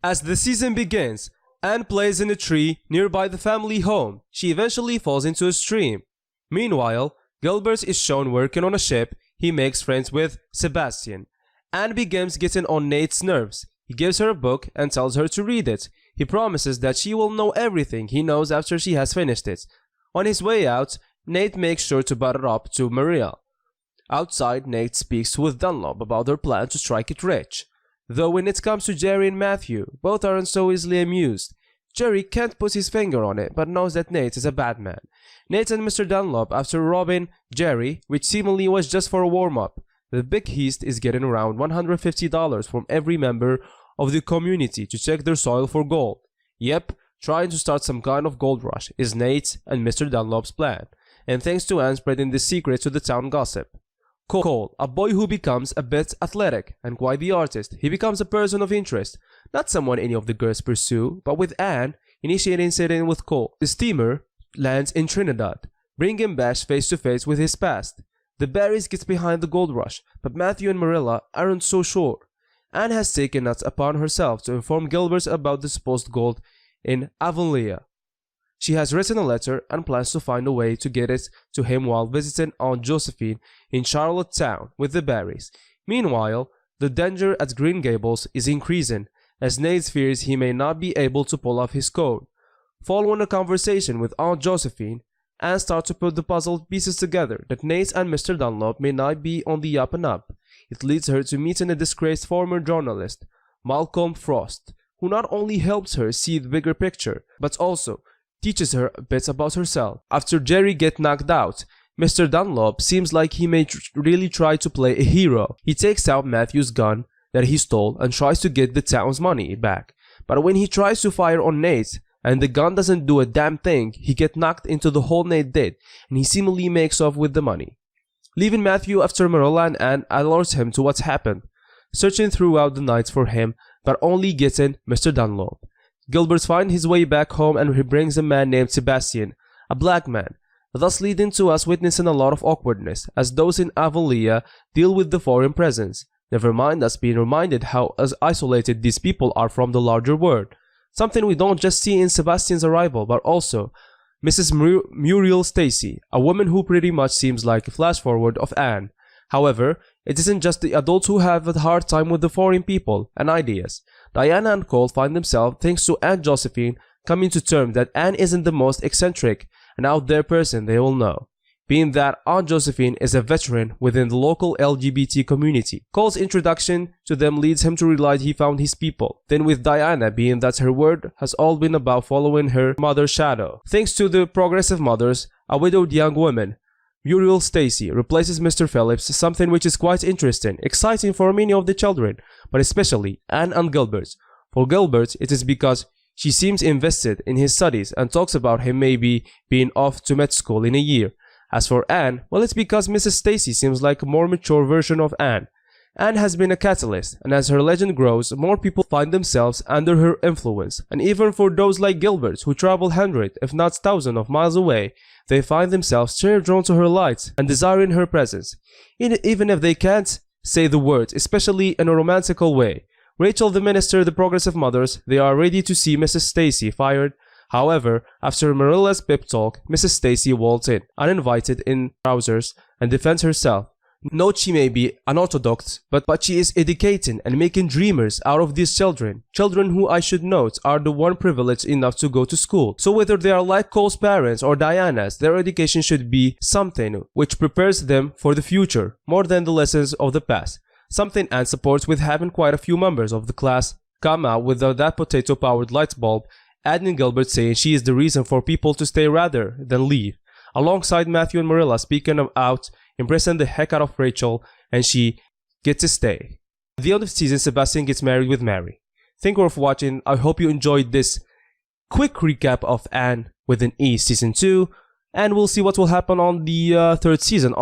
As the season begins, Anne plays in a tree nearby the family home. She eventually falls into a stream. Meanwhile, Gilbert is shown working on a ship. He makes friends with Sebastian. Anne begins getting on Nate's nerves. He gives her a book and tells her to read it. He promises that she will know everything he knows after she has finished it. On his way out, Nate makes sure to butter up to Maria. Outside, Nate speaks with Dunlop about their plan to strike it rich. Though when it comes to Jerry and Matthew, both aren't so easily amused. Jerry can't put his finger on it, but knows that Nate is a bad man. Nate and Mr. Dunlop, after robbing Jerry, which seemingly was just for a warm-up. The big heist is getting around $150 from every member of the community to check their soil for gold. Yep, trying to start some kind of gold rush is Nate's and Mr. Dunlop's plan, and thanks to Anne spreading this secret to the town gossip. Cole, a boy who becomes a bit athletic and quite the artist, he becomes a person of interest, not someone any of the girls pursue, but with Anne initiating sitting with Cole. The steamer lands in Trinidad, bringing Bash face to face with his past. The Barrys gets behind the gold rush, but Matthew and Marilla aren't so sure. Anne has taken it upon herself to inform Gilbert about the supposed gold in Avonlea. She has written a letter and plans to find a way to get it to him while visiting Aunt Josephine in Charlottetown with the Barrys. Meanwhile, the danger at Green Gables is increasing, as Nate fears he may not be able to pull off his code. Following a conversation with Aunt Josephine, Anne starts to put the puzzle pieces together that Nate and Mr. Dunlop may not be on the up and up. It leads her to meeting a disgraced former journalist, Malcolm Frost, who not only helps her see the bigger picture, but also teaches her a bit about herself. After Jerry gets knocked out, Mr. Dunlop seems like he may really try to play a hero. He takes out Matthew's gun that he stole and tries to get the town's money back. But when he tries to fire on Nate and the gun doesn't do a damn thing, he gets knocked into the hole Nate did, and he seemingly makes off with the money. Leaving Matthew after Marilla and Anne alerts him to what's happened, searching throughout the night for him, but only getting Mr. Dunlop. Gilbert finds his way back home and he brings a man named Sebastian, a black man, thus leading to us witnessing a lot of awkwardness as those in Avonlea deal with the foreign presence. Never mind us being reminded how isolated these people are from the larger world. Something we don't just see in Sebastian's arrival, but also Mrs. Muriel Stacy, a woman who pretty much seems like a flash forward of Anne. However, it isn't just the adults who have a hard time with the foreign people and ideas. Diana and Cole find themselves, thanks to Aunt Josephine, coming to terms that Anne isn't the most eccentric and out there person they will know, being that Aunt Josephine is a veteran within the local LGBT community. Cole's introduction to them leads him to realize he found his people. Then with Diana, being that her word has all been about following her mother's shadow. Thanks to the progressive mothers, a widowed young woman, Muriel Stacy, replaces Mr. Phillips, something which is quite interesting, exciting for many of the children, but especially Anne and Gilbert. For Gilbert, it is because she seems invested in his studies and talks about him maybe being off to med school in a year. As for Anne, well, it's because Mrs. Stacy seems like a more mature version of Anne. Anne has been a catalyst, and as her legend grows, more people find themselves under her influence. And even for those like Gilbert, who travel hundreds, if not thousands of miles away, they find themselves drawn to her lights and desiring her presence. Even if they can't say the words, especially in a romantical way. Rachel the minister, the progressive mothers, they are ready to see Mrs. Stacy fired. However, after Marilla's pep talk, Mrs. Stacy waltzed in, uninvited in trousers, and defends herself. Note she may be unorthodox, but she is educating and making dreamers out of these children. Children who I should note are the one privileged enough to go to school. So whether they are like Cole's parents or Diana's, their education should be something which prepares them for the future, more than the lessons of the past. Something Anne supports with having quite a few members of the class come out with that potato-powered light bulb, adding Gilbert saying she is the reason for people to stay rather than leave. Alongside Matthew and Marilla speaking out, impressing the heck out of Rachel, and she gets to stay. At the end of the season, Sebastian gets married with Mary. Thank you for watching. I hope you enjoyed this quick recap of Anne with an E Season 2, and we'll see what will happen on the third season.